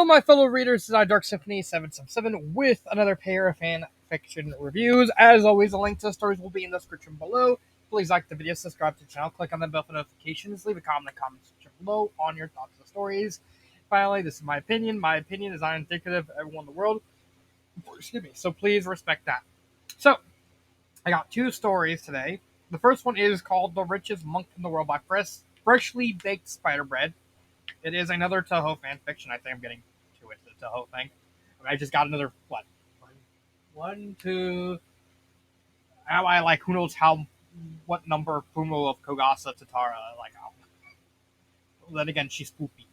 my fellow readers, this is Dark Symphony 777 with another pair of fan fiction reviews. As always, a link to the stories will be in the description below. Please like the video, subscribe to the channel, click on the bell for notifications, leave a comment in the comment section below on your thoughts on the stories. Finally, this is my opinion. My opinion is not indicative of everyone in the world. Excuse me. So please respect that. So, I got two stories today. The first one is called The Richest Monk in the World by Freshly Baked Spider Bread. It is another Toho fan fiction. I think I'm getting too into the Toho thing. I just got another, what? One, two. How I like, who knows what number Fumo of Kogasa Tatara. Like, then again, she's spoopy.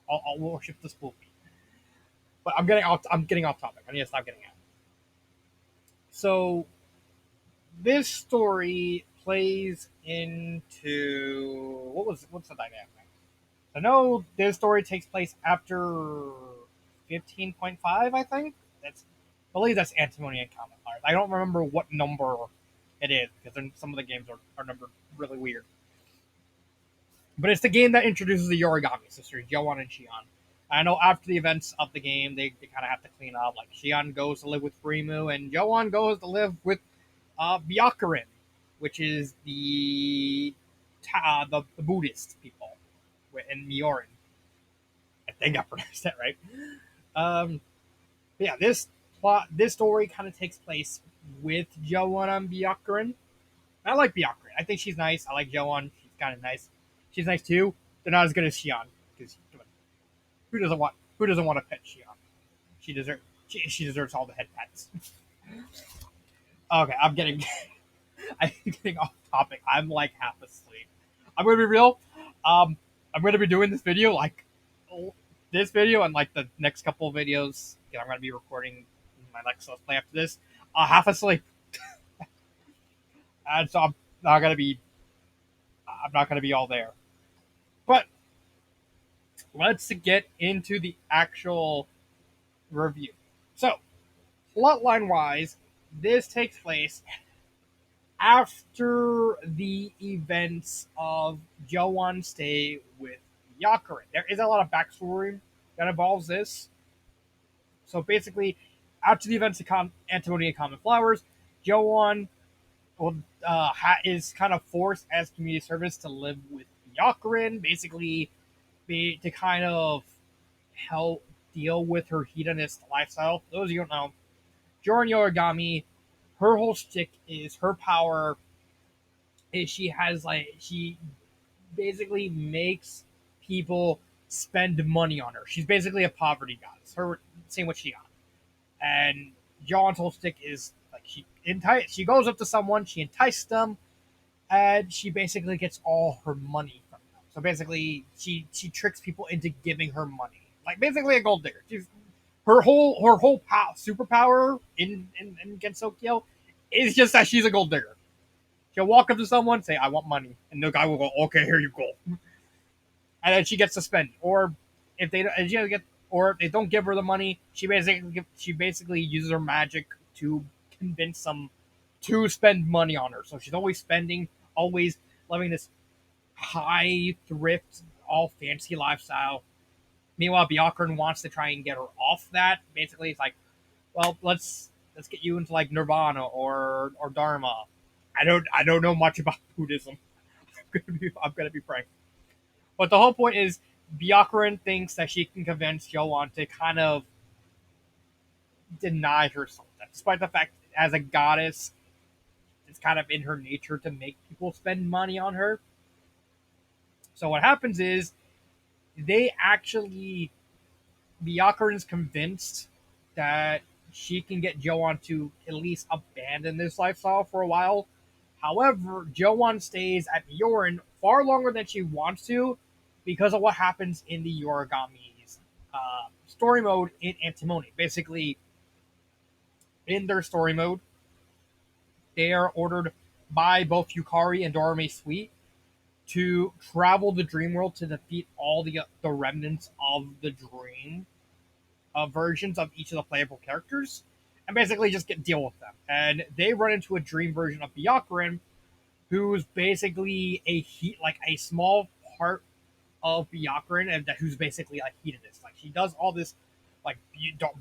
I'll worship the spoopy. But I'm getting off topic. I need to stop getting out. So, this story plays into what's the dynamic? I know this story takes place after 15.5, I think. I believe that's Antimony and Comet Fires. I don't remember what number it is because some of the games are numbered really weird. But it's the game that introduces the Yorigami sisters, Yoan and Shion. I know after the events of the game, they kind of have to clean up. Like, Shion goes to live with Rimu, and Yoan goes to live with Byakuren, which is the Buddhist people in Miorin. I think I pronounced that right. Yeah, this story kind of takes place with Joan and Byakuren. I like Byakuren. I think she's nice. I like Joan. She's kind of nice. She's nice too. They're not as good as Shion because who doesn't want to pet Shion? She deserves all the head pets. Okay, I'm getting off topic. I'm like half asleep. I'm gonna be real. I'm gonna be doing this video and like the next couple of videos. I'm gonna be recording my next Let's Play after this. Half asleep, and so I'm not gonna be all there. But let's get into the actual review. So, plotline wise, this takes place after the events of Joan's stay with Byakuren. There is a lot of backstory that involves this. So basically, after the events of Antimony and Common Flowers, Joan is kind of forced as community service to live with Byakuren, basically to kind of help deal with her hedonist lifestyle. For those of you who don't know, Joran Yorigami, her whole shtick is her power is she basically makes people spend money on her. She's basically a poverty goddess. Same with Shion. And John's whole stick is like she goes up to someone, she entices them, and she basically gets all her money from them. So basically, she tricks people into giving her money, like basically a gold digger. Her whole superpower in Gensokyo is just that she's a gold digger. She'll walk up to someone, say, "I want money," and the guy will go, "Okay, here you go," and then she gets to spend. Or if they don't give her the money, she basically uses her magic to convince them to spend money on her. So she's always spending, always living this high thrift, all fancy lifestyle. Meanwhile, Byakuren wants to try and get her off that. Basically, it's like, well, let's get you into like Nirvana or Dharma. I don't know much about Buddhism. I'm gonna be frank. But the whole point is Byakuren thinks that she can convince Joan to kind of deny herself that, despite the fact that as a goddess, it's kind of in her nature to make people spend money on her. So what happens is Byakuren's convinced that she can get Joan to at least abandon this lifestyle for a while. However, Joan stays at Miorin far longer than she wants to because of what happens in the Yorigami's story mode in Antimony. Basically, in their story mode, they are ordered by both Yukari and Dorame Sweet to travel the dream world to defeat all the remnants of the dream versions of each of the playable characters, and basically just deal with them. And they run into a dream version of Byakuren, who's basically a small part of Byakuren, and who's basically a hedonist. Like, she does all this like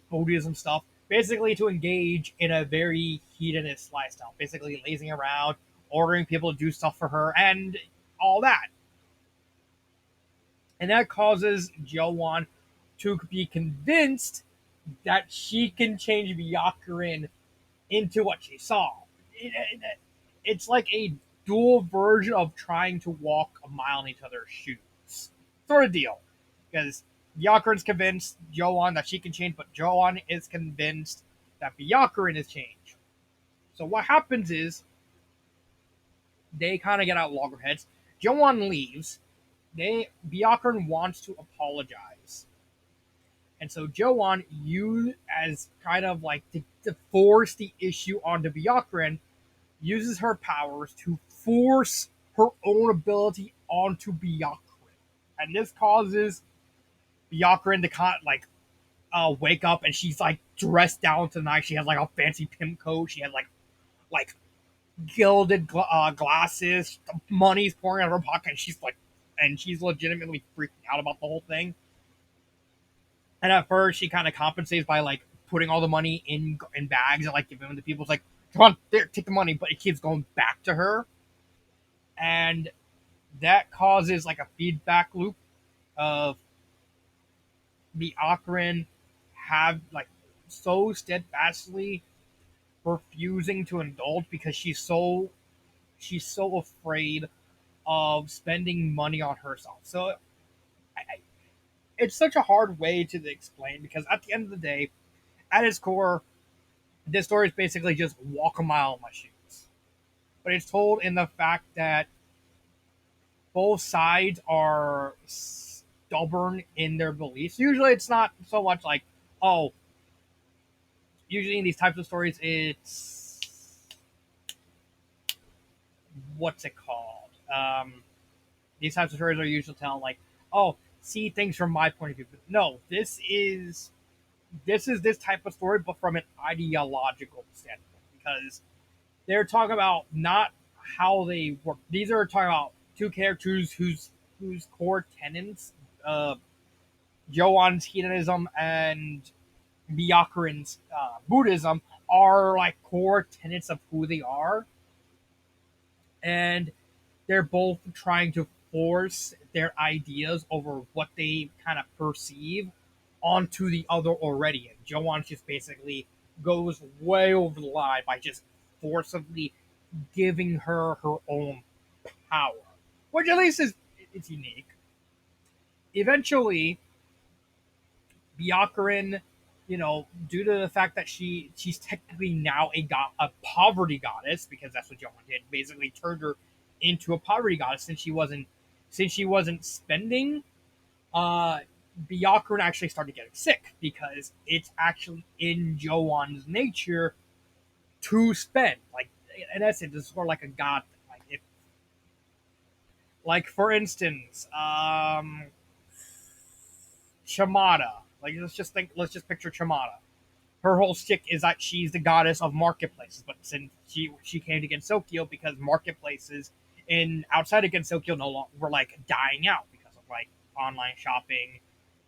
Buddhism stuff, basically to engage in a very hedonist lifestyle, basically lazing around, ordering people to do stuff for her, and all that. And that causes Joan to be convinced that she can change Byakurin into what she saw. It's like a dual version of trying to walk a mile in each other's shoes, sort of deal. Because Byakurin's convinced Joan that she can change, but Joan is convinced that Byakurin is changed. So what happens is they kind of get out loggerheads. Joan leaves. Byakurin wants to apologize. And so Joan, you as kind of like to force the issue onto Byakurin, uses her powers to force her own ability onto Byakurin. And this causes Byakurin to wake up, and she's like dressed down to the night. She has like a fancy pimp coat. She has like gilded glasses. Money's pouring out of her pocket. And she's legitimately freaking out about the whole thing. And at first, she kind of compensates by like putting all the money in bags and like giving them to people. It's like, come on, there, take the money, but it keeps going back to her, and that causes like a feedback loop of the Akron have like so steadfastly refusing to indulge because she's so afraid of spending money on herself. So it's such a hard way to explain because at the end of the day, at its core, this story is basically just walk a mile in my shoes. But it's told in the fact that both sides are stubborn in their beliefs. Usually, it's not so much like, oh, usually in these types of stories, it's what's it called? These types of stories are usually telling like, oh, see things from my point of view. But no, this is this type of story, but from an ideological standpoint, because they're talking about not how they work. These are talking about two characters whose core tenets, uh, Joan's hedonism and Byakurin's Buddhism, are like core tenets of who they are, and they're both trying to force their ideas over what they kind of perceive onto the other already. And Joan just basically goes way over the line by just forcibly giving her own power, which at least is it's unique. Eventually, Byakurin, due to the fact that she's technically now a poverty goddess because that's what Joan did, basically turned her into a poverty goddess since she wasn't spending. Uh, Byakurin actually started getting sick because it's actually in Joan's nature to spend. Like in essence, it's sort of like a god thing. Like for instance, Shamada. Like let's just picture Shamada. Her whole shtick is that she's the goddess of marketplaces, but since she came to Gensokyo because marketplaces in outside of Gensokyo no longer were like dying out because of like online shopping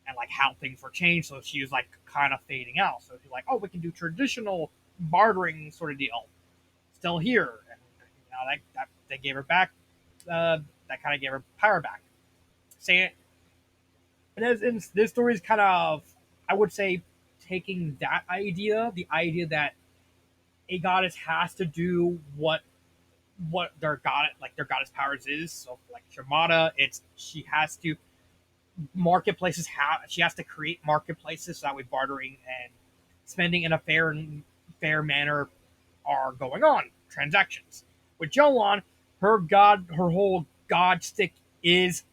and like how things were changed, so she was like kind of fading out. So she's like, oh, we can do traditional bartering sort of deal, still here, and that they gave her back, that kind of gave her power back. Saying and this story is kind of, I would say, taking that idea, the idea that a goddess has to do what their goddess powers is. So like Shamada, it's she has to marketplaces have she has to create marketplaces so that way bartering and spending in a fair manner are going on transactions. With Joan, her whole god stick is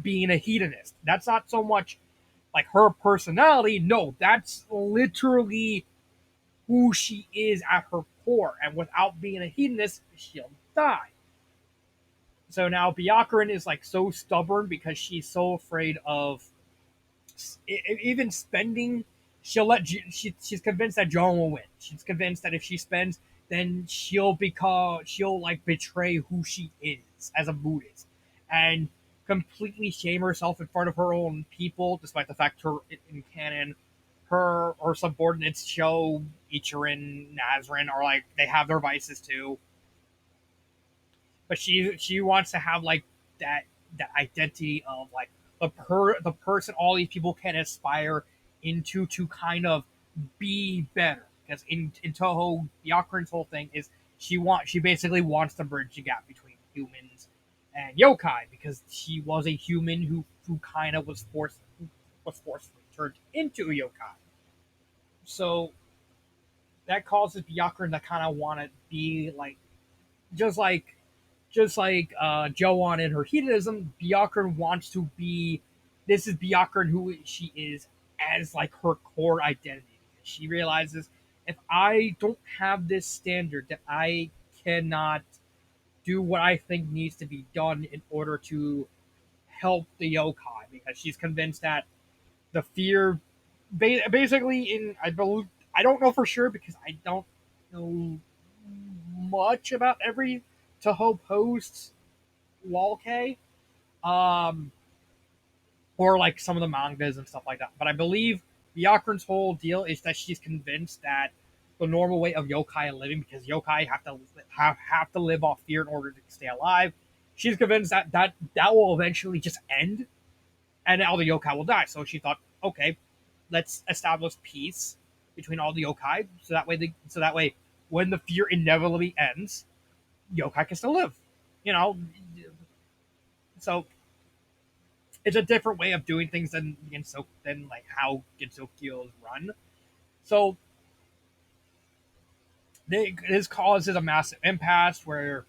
being a hedonist. That's not so much like her personality. No, that's literally who she is at her core. And without being a hedonist, she'll die. So now Byakurin is like so stubborn because she's so afraid of even spending. She's convinced that Joan will win. She's convinced that if she spends, then she'll like betray who she is as a Buddhist, and completely shame herself in front of her own people, despite the fact her in canon, her subordinates show Ichirin, Nazrin are like they have their vices too, but she wants to have like that that identity of like the person all these people can aspire into to kind of be better. Because in Toho, Byakuran's whole thing is she basically wants to bridge the gap between humans and yokai because she was a human who kind of was forcefully turned into a yokai. So that causes Byakuran to kind of want to be like just like Joan and her hedonism, Byakuran wants to be. This is Byakuran who she is as like her core identity. She realizes if I don't have this standard, that I cannot do what I think needs to be done in order to help the yokai. Because she's convinced that the fear, basically, in I believe I don't know for sure because I don't know much about every Toho post Walk, um, or like some of the mangas and stuff like that. But I believe Byakuran's whole deal is that she's convinced that the normal way of yokai living, because yokai have to live off fear in order to stay alive. She's convinced that that will eventually just end, and all the yokai will die. So she thought, okay, let's establish peace between all the yokai, so that way when the fear inevitably ends, yokai can still live. You know, so it's a different way of doing things than like how Gensokyo is run. So this causes a massive impasse where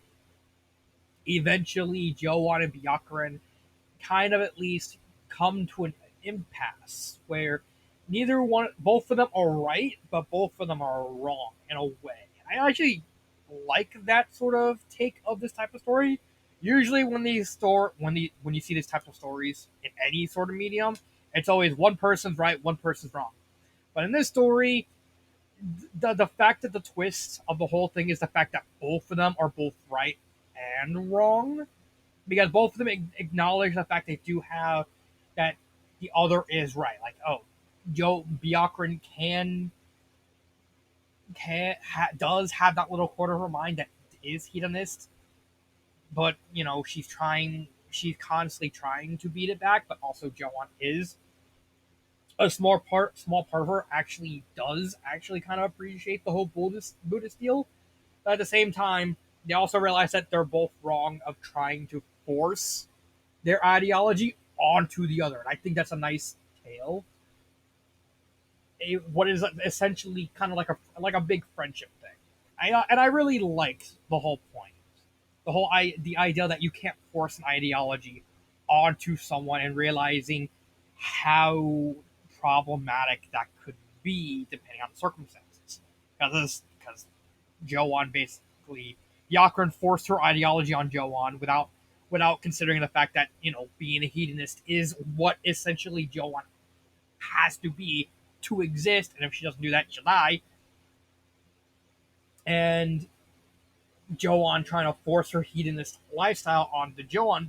eventually Joan and Byakuran kind of at least come to an impasse where both of them are right, but both of them are wrong in a way. I actually like that sort of take of this type of story. Usually, when you see these types of stories in any sort of medium, it's always one person's right, one person's wrong. But in this story, the fact that the twist of the whole thing is the fact that both of them are both right and wrong, because both of them acknowledge the fact they do have that the other is right. Like, oh, Joe Byakuran does have that little quarter of her mind that is hedonist, but she's constantly trying to beat it back. But also, Joan is a small part of her actually does actually kind of appreciate the whole Buddhist deal. But at the same time, they also realize that they're both wrong of trying to force their ideology onto the other. And I think that's a nice tale. What is essentially kind of like a big friendship thing. I really like the whole point. The idea that you can't force an ideology onto someone and realizing how problematic that could be depending on the circumstances. Because Joan basically Yakran forced her ideology on Joan without considering the fact that being a hedonist is what essentially Joan has to be to exist, and if she doesn't do that, she'll die. And Joan trying to force her hedonist lifestyle onto Joan,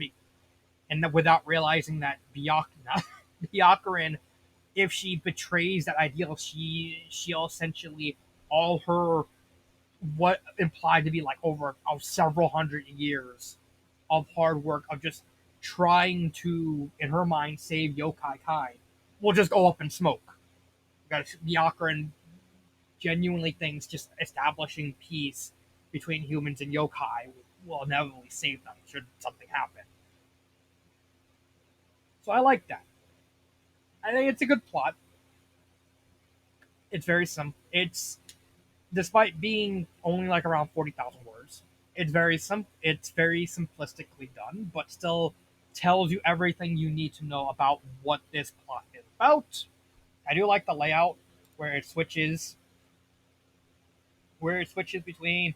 and without realizing that Byakuran, if she betrays that ideal, she'll essentially all her what implied to be like over several hundred years of hard work of just trying to, in her mind, save yokai kind will just go up in smoke. Because Byakuran genuinely thinks just establishing peace between humans and yokai will inevitably save them should something happen. So I like that. I think it's a good plot. It's very simple. It's despite being only like around 40,000 words. It's very simplistically done, but still tells you everything you need to know about what this plot is about. I do like the layout where it switches between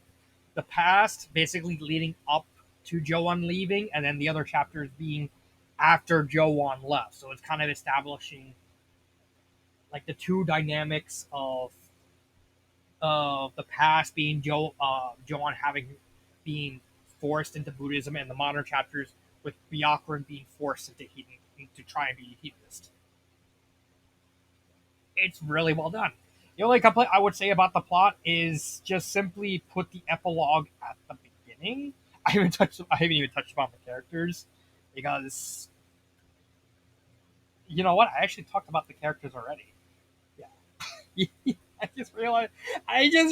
the past, basically leading up to Joan leaving, and then the other chapters being after Joan left. So it's kind of establishing like the two dynamics of the past being Joan having being forced into Buddhism, and the modern chapters with Byakuran being forced to try and be a hedonist. It's really well done. The only complaint I would say about the plot is just simply put the epilogue at the beginning. I haven't even touched upon the characters because you know what? I actually talked about the characters already. Yeah. I just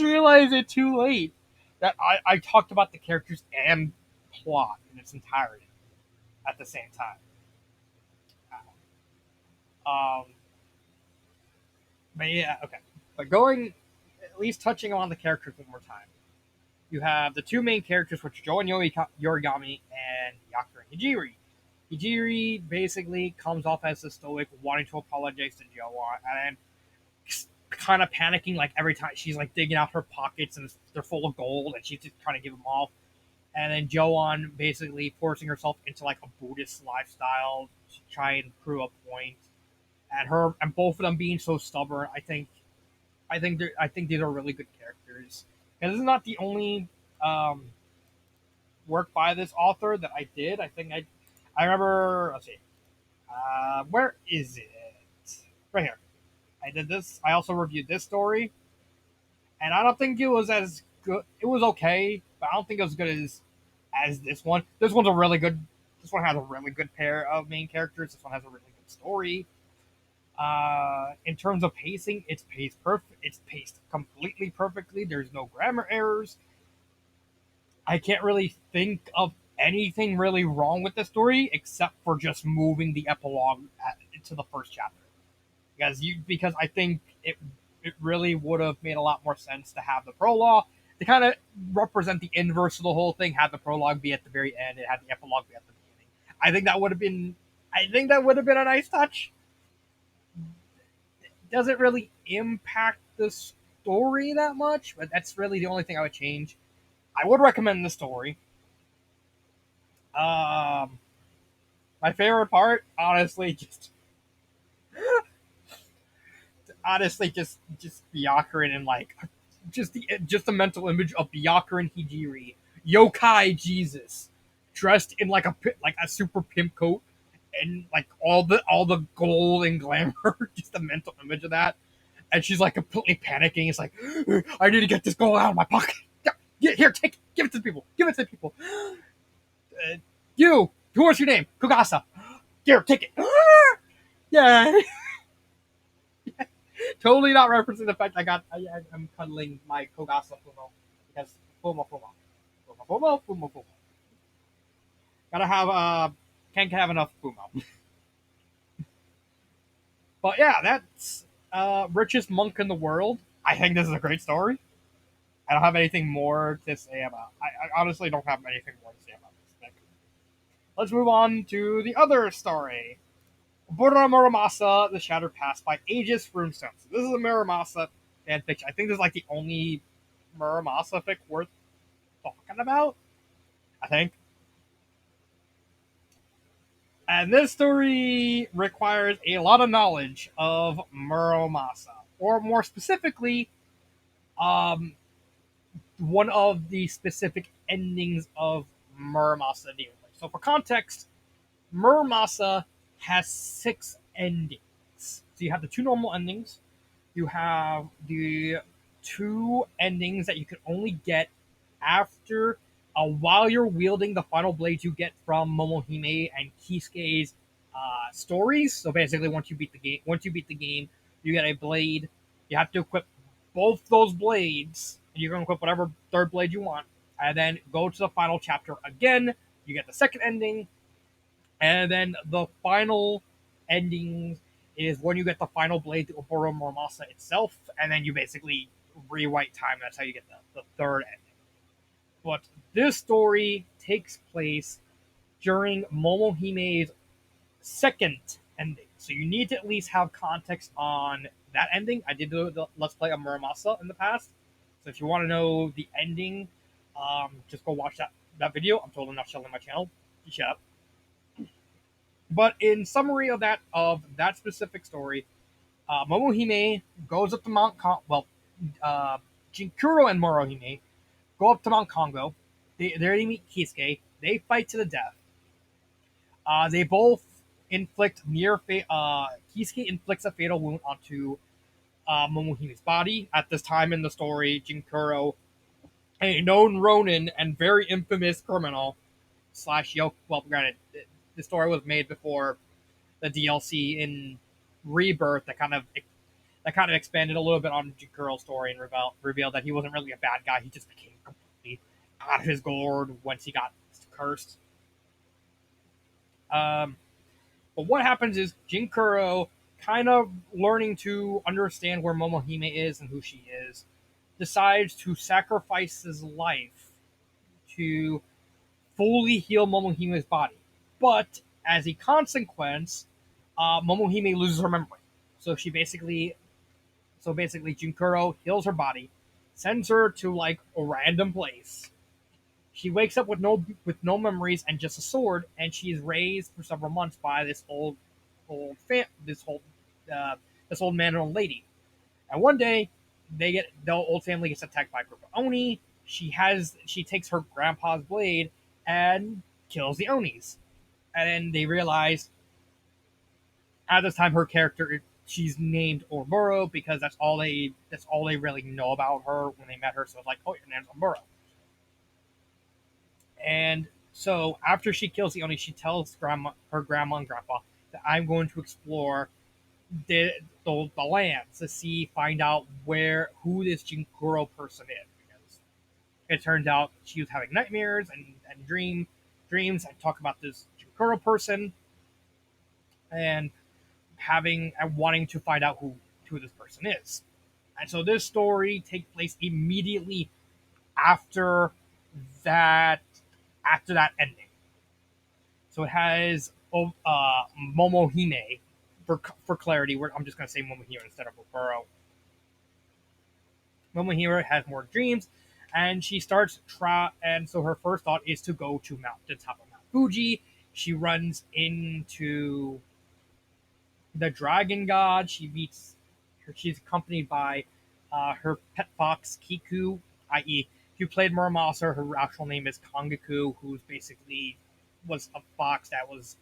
realized it too late that I talked about the characters and plot in its entirety at the same time. Um, but yeah, okay. But going at least touching on the characters one more time. You have the two main characters, which are Joe and Yorigami and Yakura and Hijiri. Hijiri basically comes off as the stoic, wanting to apologize to Joe, and then kind of panicking like every time she's like digging out her pockets and they're full of gold, and she's just trying to give them off. And then Joan basically forcing herself into like a Buddhist lifestyle to try and prove a point. And both of them being so stubborn, I think these are really good characters. And this is not the only um, work by this author that I did. I remember. Let's see, where is it? Right here. I did this. I also reviewed this story, and I don't think it was as good. It was okay, but I don't think it was as good as this one. This one's a really good. This one has a really good pair of main characters. This one has a really good story. In terms of pacing, it's paced perfect. It's paced completely perfectly. There's no grammar errors. I can't really think of anything really wrong with the story except for just moving the epilogue to the first chapter. Because I think it really would have made a lot more sense to have the prologue to kind of represent the inverse of the whole thing. Have the prologue be at the very end and have the epilogue be at the beginning. I think that would have been a nice touch. Doesn't really impact the story that much, but that's really the only thing I would change. I would recommend the story. Um, my favorite part, honestly, just Byakuran and like just the mental image of Byakuran Hijiri, yokai Jesus, dressed in like a super pimp coat and like all the gold and glamour, just the mental image of that. And she's like completely panicking. It's like, I need to get this gold out of my pocket. Here, take it. Give it to the people. Give it to the people. You, what's your name? Kugasa. Here, take it. Yeah. Totally not referencing the fact I'm cuddling my Kogasa Fumo because Fumo. Gotta have can't have enough Fumo. But yeah, that's richest monk in the world. I think this is a great story. I don't have anything more to say about. I honestly don't have anything more to say about this. Let's move on to the other story. Bora Muramasa, The Shattered Past by Aegis Runestone. So this is a Muramasa fanfiction. I think this is like the only Muramasa fic worth talking about. I think. And this story requires a lot of knowledge of Muramasa, or more specifically, um, one of the specific endings of Muramasa. So, for context, Muramasa has 6 endings. So you have the 2 normal endings. You have the 2 endings that you can only get after while you're wielding the final blades you get from Momohime and Kisuke's stories. So basically, once you beat the game, you get a blade. You have to equip both those blades, and you're going to equip whatever third blade you want, and then go to the final chapter again. You get the second ending, and then the final ending is when you get the final blade to Oboro Muramasa itself, and then you basically rewrite time. That's how you get the third ending. But this story takes place during Momohime's second ending. So you need to at least have context on that ending. I did do the Let's Play of Muramasa in the past. So if you want to know the ending, just go watch that video. I'm totally not showing my channel. Shut up. But in summary of that specific story, Momohime goes up to Jinkuro and Morohime go up to Mount Congo. They meet Kisuke. They fight to the death. They both inflict Kisuke inflicts a fatal wound onto Momohime's body. At this time in the story, Jinkuro, a known Ronin and very infamous criminal slash yoke. Well, granted, the story was made before the DLC in Rebirth that kind of expanded a little bit on Jinkuro's story and revealed that he wasn't really a bad guy. He just became completely out of his gourd once he got cursed. Um, but what happens is Jinkuro, kind of learning to understand where Momohime is and who she is, decides to sacrifice his life to fully heal Momohime's body. But as a consequence, Momohime loses her memory. So she basically, Jinkuro heals her body, sends her to like a random place. She wakes up with no memories and just a sword, and she is raised for several months by old fam- this old uh, this old man and old lady. And one day, the old family gets attacked by a group of Oni. She takes her grandpa's blade and kills the Onis. And then they realize at this time her character, she's named Orboro because that's all they really know about her when they met her. So it's like, oh, your name's Orboro. And so after she kills the Oni, she tells her grandma and grandpa that I'm going to explore the, the lands to find out who this Jinkuro person is. Because it turns out she was having nightmares and dreams and talk about this Jinkuro person and wanting to find out who this person is. And so this story takes place immediately after that ending. So it has Momohime. For clarity, I'm just going to say Momohime instead of Oboro. Momohime has more dreams, and she starts and so her first thought is to go to the top of Mount Fuji. She runs into the Dragon God. She's accompanied by her pet fox Kiku, i.e., if you played Muramasa, her actual name is Kangaku, who's basically was a fox that was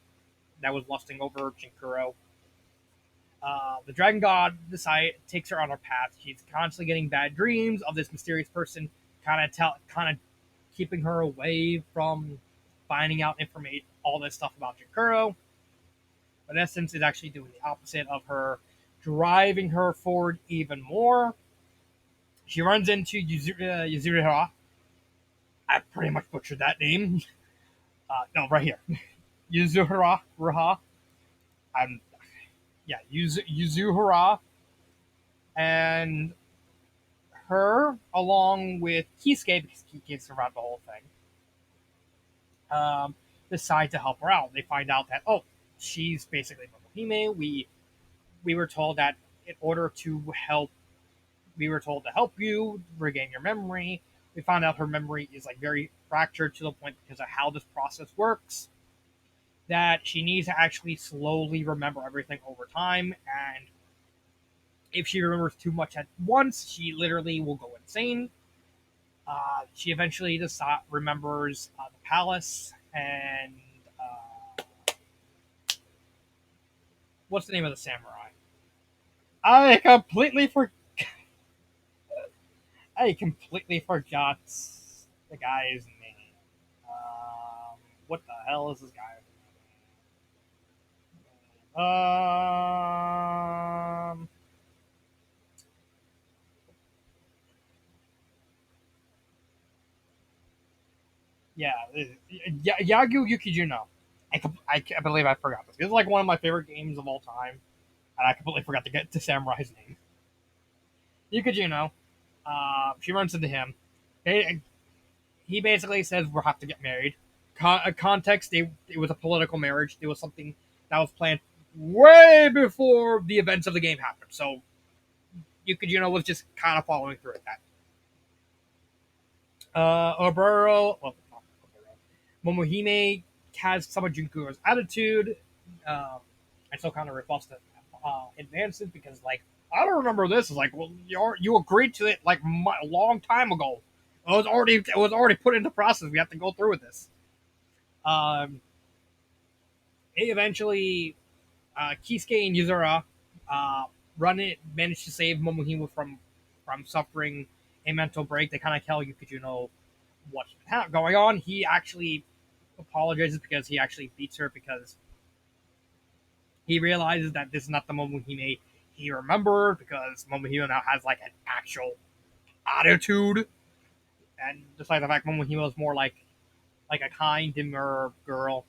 lusting over Jinkuro. The Dragon God takes her on her path. She's constantly getting bad dreams of this mysterious person, kind of keeping her away from finding out information, all this stuff about Jinkuro. But in essence, it's actually doing the opposite of her, driving her forward even more. She runs into Yuzurihara. I pretty much butchered that name. No, right here. Yuzurihara. I'm yeah, Yuzuhara, and her, along with Kisuke, because Kisuke survived the whole thing, decide to help her out. They find out that, oh, she's basically Momohime. We were told that in order to help, we were told to help you regain your memory. We found out her memory is like very fractured to the point because of how this process works. That she needs to actually slowly remember everything over time, and if she remembers too much at once, she literally will go insane. She eventually remembers the palace and what's the name of the samurai? I completely for I completely forgot the guy's name. What the hell is this guy's name? Yeah, Yagu Yukijuno. I can't believe I forgot this. This is like one of my favorite games of all time, and I completely forgot to get to Samurai's name. Yukijuno. She runs into him. He basically says we'll have to get married. Context: it was a political marriage. It was something that was planned way before the events of the game happened. So Yukijuno was just kind of following through with that. Oboro, well, Momohime has some of Junkuro's attitude, um, and so kind of rebuffs the advances because, like, I don't remember this. It's like, well, you agreed to it like a long time ago. It was already put into process. We have to go through with this. Um, Eventually, Kisuke and Yuzura uh, manage to save Momohimo from suffering a mental break. They kind of tell Yukijuno what's going on. He actually apologizes because he actually beats her because he realizes that this is not the Momohime he remembered because Momohimo now has like an actual attitude, and despite the fact Momohimo is more like a kind, demure girl,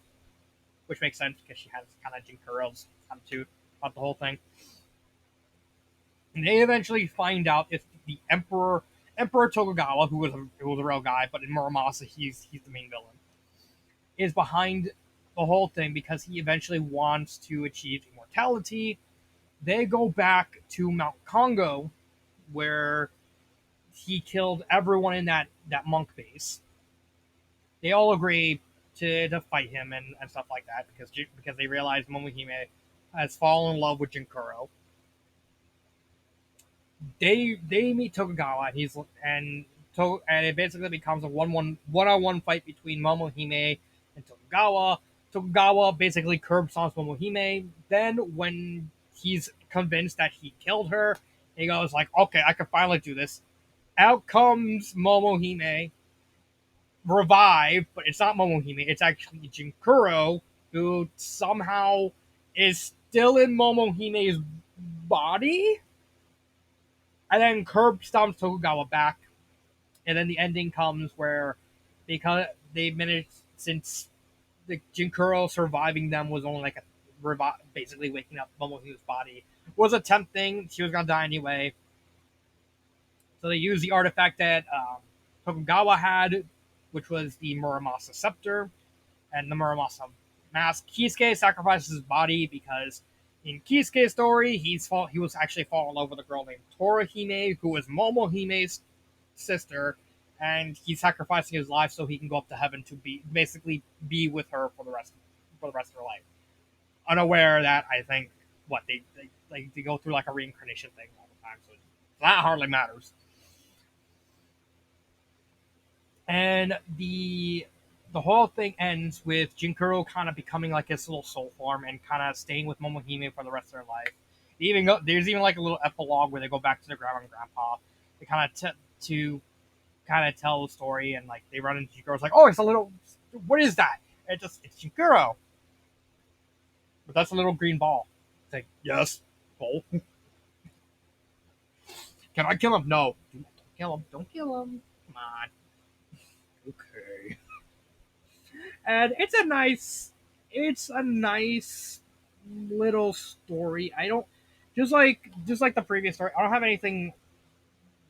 which makes sense because she has kind of Jinkuro's attitude about the whole thing. And they eventually find out if the Emperor Tokugawa, who was a real guy, but in Muramasa he's the main villain, is behind the whole thing because he eventually wants to achieve immortality. They go back to Mount Congo, where he killed everyone in that monk base. They all agree to fight him and stuff like that because they realize Momohime has fallen in love with Jinkuro. They meet Tokugawa. And it basically becomes a one-on-one fight between Momohime and Tokugawa. Tokugawa basically curb stomps Momohime. Then when he's convinced that he killed her, he goes like, "Okay, I can finally do this." Out comes Momohime, revived, but it's not Momohime. It's actually Jinkuro, who somehow is still in Momohime's body, and then curb stomps Tokugawa back. And then the ending comes where because they managed, since the Jinkuro surviving them was only like basically waking up Momohime's body, was a temp thing. She was gonna die anyway, so they used the artifact that Tokugawa had, which was the Muramasa scepter and the Muramasa mask. Kisuke sacrifices his body because in Kisuke's story, he was actually falling in love with a girl named Torahime, who was Momohime's sister, and he's sacrificing his life so he can go up to heaven to be with her for the rest of her life. Unaware that I think they go through like a reincarnation thing all the time, so that hardly matters. And the whole thing ends with Jinkuro kind of becoming like his little soul form and kind of staying with Momohime for the rest of their life. There's even like a little epilogue where they go back to their grandma and grandpa to to kind of tell the story, and like they run into Jinkuro's like, "Oh, it's a little, what is that?" And it's Jinkuro, but that's a little green ball. It's like, yes, ball. Can I kill him? No, don't kill him. Don't kill him. Come on. Okay. And it's a nice little story. I don't just like the previous story. I don't have anything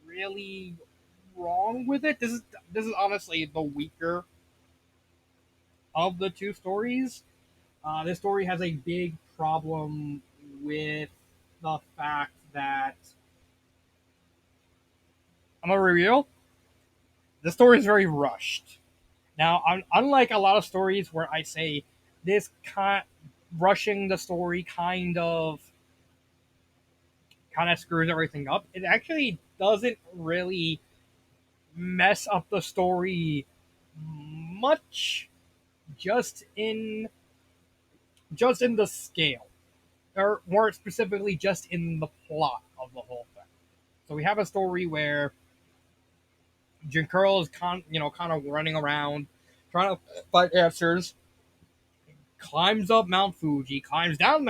really wrong with it. This is honestly the weaker of the two stories. This story has a big problem with the fact that I'm gonna reveal the story is very rushed. Now, unlike a lot of stories where I say this kind rushing the story kind of screws everything up, it actually doesn't really mess up the story much. Just in just in the scale, or more specifically, just in the plot of the whole thing. So we have a story where Jinkuro is kind of running around trying to find answers, climbs up Mount Fuji, climbs down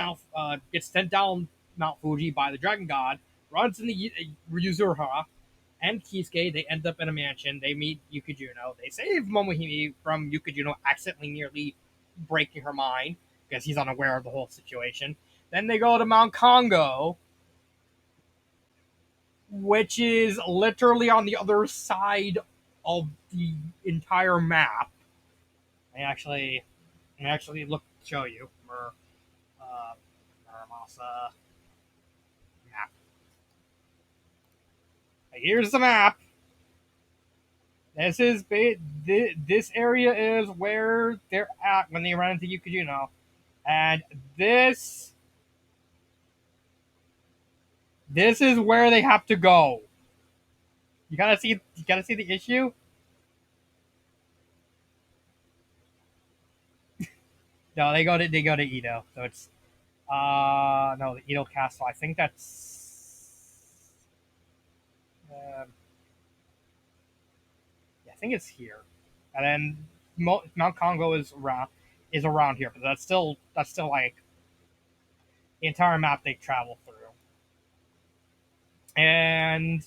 gets sent down Mount Fuji by the Dragon God, runs into Ryuzuha and Kisuke. They end up in a mansion. They meet Yukijuno. They save Momohime from Yukijuno accidentally nearly breaking her mind because he's unaware of the whole situation. Then they go to Mount Congo, which is literally on the other side of the entire map. I actually look show you uh, Muramasa map. Here's the map. This area is where they're at when they run into Yukijuno, and this is where they have to go. You gotta see the issue. No, they go to Edo. So it's no, the Edo Castle. I think that's yeah, I think it's here. And then Mount Congo is around here, but that's still like the entire map they travel through. And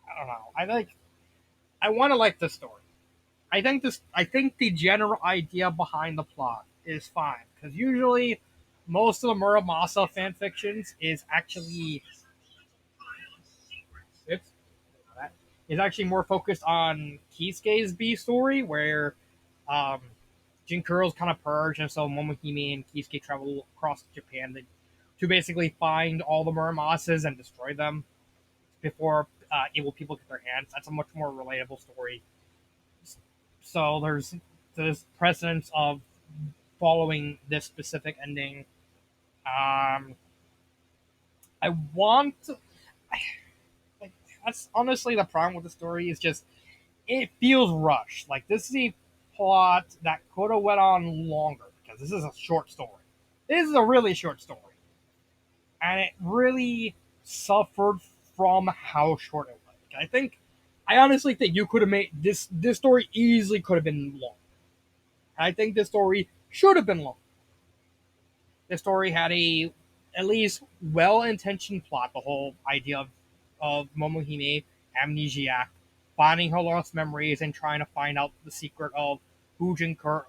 I don't know. I want to like this story. I think the general idea behind the plot is fine because usually most of the Muramasa fan fictions it's is actually more focused on Kisuke's B story where um, Jinkuro's kind of purged, and so Momohime and Kisuke travel across Japan to basically find all the Muramasas and destroy them before evil people get their hands. That's a much more relatable story. So there's this precedence of following this specific ending. Um, I want like that's honestly the problem with the story is just it feels rushed. Like this is a plot that could have went on longer because this is a short story. This is a really short story, and it really suffered from how short it was. I honestly think you could have made this story easily could have been long. I think this story should have been long. This story had a at least well-intentioned plot. The whole idea of Momohime amnesiac, finding her lost memories and trying to find out the secret of who Jinkuro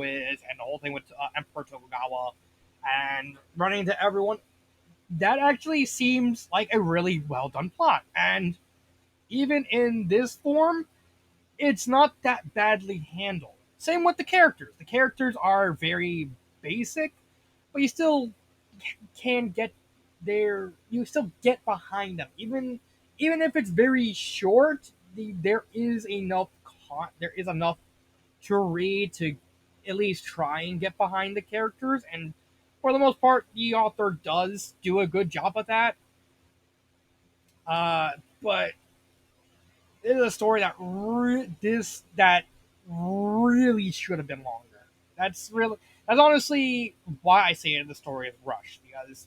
is, and the whole thing with Emperor Tokugawa, and running into everyone. That actually seems like a really well done plot. And even in this form, it's not that badly handled. Same with the characters. The characters are very basic, but you still can get there. You still get behind them, even if it's very short. There is enough. There is enough to read to at least try and get behind the characters, and for the most part, the author does do a good job of that. But this is a story that really should have been longer. That's honestly why I say the story is rushed because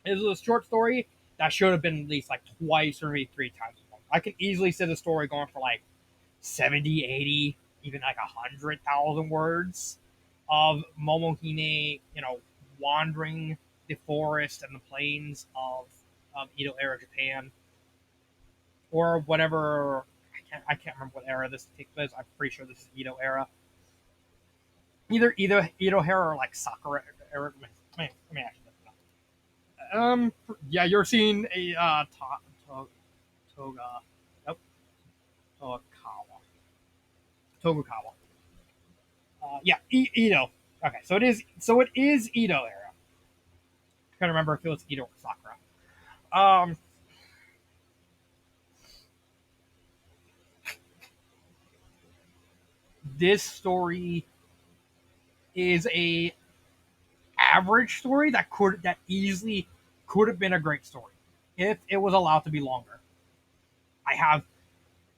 this is a short story that should have been at least like twice or maybe three times as long. I can easily see the story going for like 70, 80, even like 100,000 words of Momohime, wandering the forest and the plains of Edo era Japan or whatever. I can't remember what era this takes place. I'm pretty sure this is Edo era. Either Edo era or like Sakura era. Let me actually look it up. Yeah, you're seeing a Toga, nope, Togawa, Tokugawa. Yeah, Edo. Okay, so it is Edo era. I can't remember if it was Edo or Sakura. Um, this story is a average story that easily could have been a great story if it was allowed to be longer. I have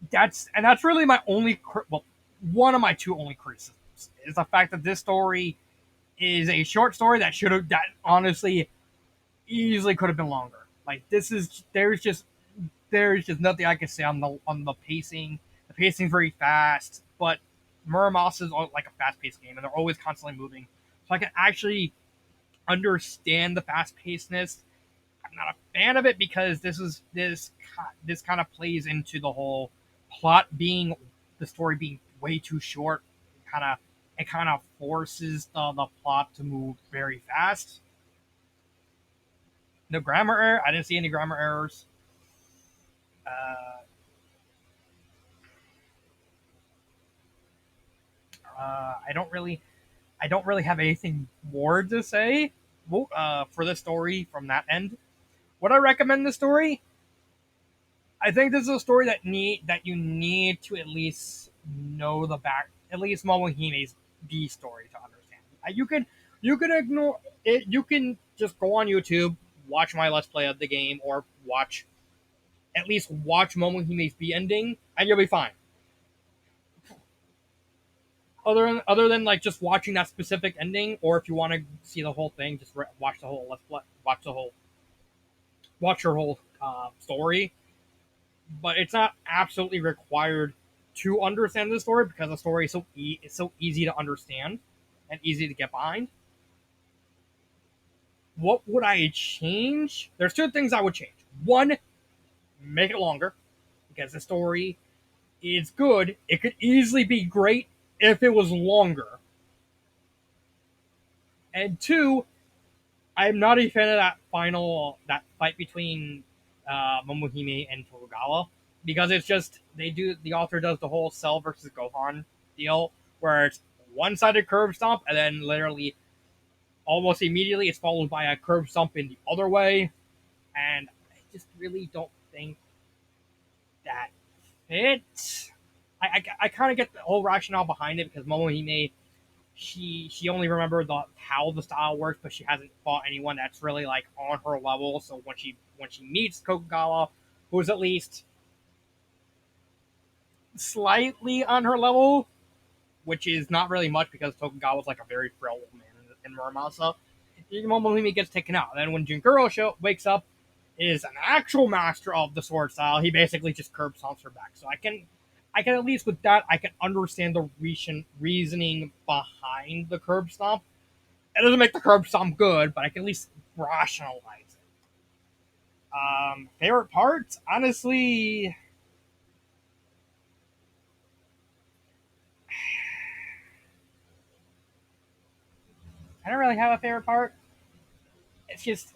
that's really my only well, one of my two only criticisms is the fact that this story is a short story that honestly easily could have been longer. Like this is there's just nothing I can say on the pacing. The pacing's very fast, but Muramasa is like a fast paced game, and they're always constantly moving. So I can actually understand the fast pacedness. I'm not a fan of it because this kind of plays into the whole plot being the story being way too short. It kind of forces the plot to move very fast. No grammar error. I didn't see any grammar errors. Uh, I don't really have anything more to say for the story from that end. Would I recommend the story? I think this is a story that you need to at least know the back, at least Momohime's B story to understand. You can ignore it. You can just go on YouTube, watch my let's play of the game, or watch Momohime's B ending, and you'll be fine. Other than like just watching that specific ending, or if you want to see the whole thing, just watch the whole watch your whole story. But it's not absolutely required to understand the story because the story is it's so easy to understand and easy to get behind. What would I change? There's two things I would change. One, make it longer because the story is good. It could easily be great if it was longer. And two, I'm not a fan of that fight between Momohime and Tokugawa because it's just the author does the whole Cell versus Gohan deal where it's one sided curve stomp and then literally almost immediately it's followed by a curve stomp in the other way, and I just really don't think that fits. I kind of get the whole rationale behind it because Momohime she only remembered how the style works, but she hasn't fought anyone that's really like on her level. So when she meets Tokugawa, who's at least slightly on her level, which is not really much because Tokugawa's like a very frail old man in Muramasa, Momohime gets taken out. And then when Jinkuro wakes up, is an actual master of the sword style. He basically just curb stomps her back. So I can at least with that I can understand the reasoning behind the curb stomp. It doesn't make the curb stomp good, but I can at least rationalize it. Favorite parts? Honestly, I don't really have a favorite part. It's just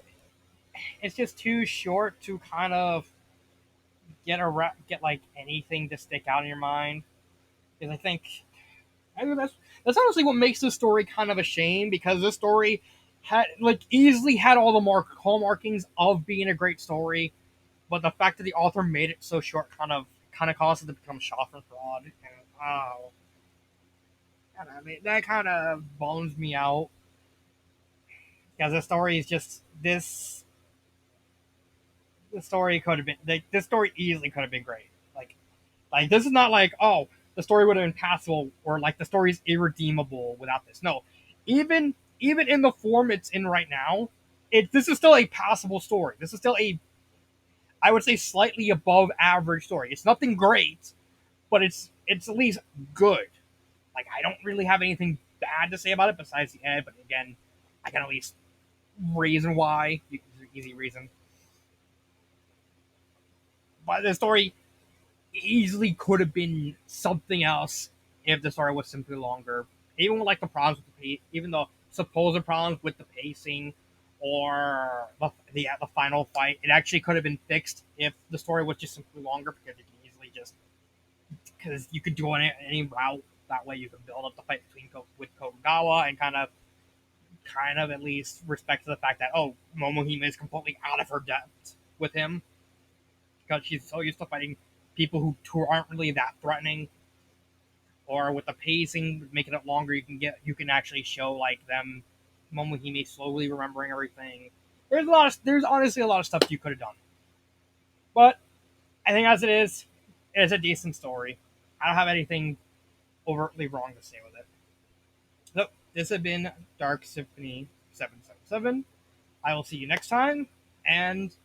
it's just too short to kind of get like anything to stick out in your mind. Because I think that's honestly what makes this story kind of a shame because this story had like easily had all the hallmarkings of being a great story, but the fact that the author made it so short kind of caused it to become Schadenfreude. And oh, I mean that kind of bums me out because the story is just this. The story could have been like this story easily could have been great. Like this is not like the story would have been passable or like the story is irredeemable without this. No, even in the form it's in right now, this is still a passable story. This is still a I would say slightly above average story. It's nothing great, but it's at least good. Like I don't really have anything bad to say about it besides the end. But again, I can at least reason why. Easy reason. But the story easily could have been something else if the story was simply longer. Even with like the problems with the even the supposed problems with the pacing or the final fight, it actually could have been fixed if the story was just simply longer because you can easily just because you could do any route that way you could build up the fight between with Kogawa and kind of at least respect to the fact that Momohime is completely out of her depth with him because she's so used to fighting people who aren't really that threatening, or with the pacing making it longer you can actually show like them Momohime slowly remembering everything. There's honestly a lot of stuff you could have done, but I think as it is, it's a decent story. I don't have anything overtly wrong to say with it. So this has been Dark Symphony 777. I will see you next time, and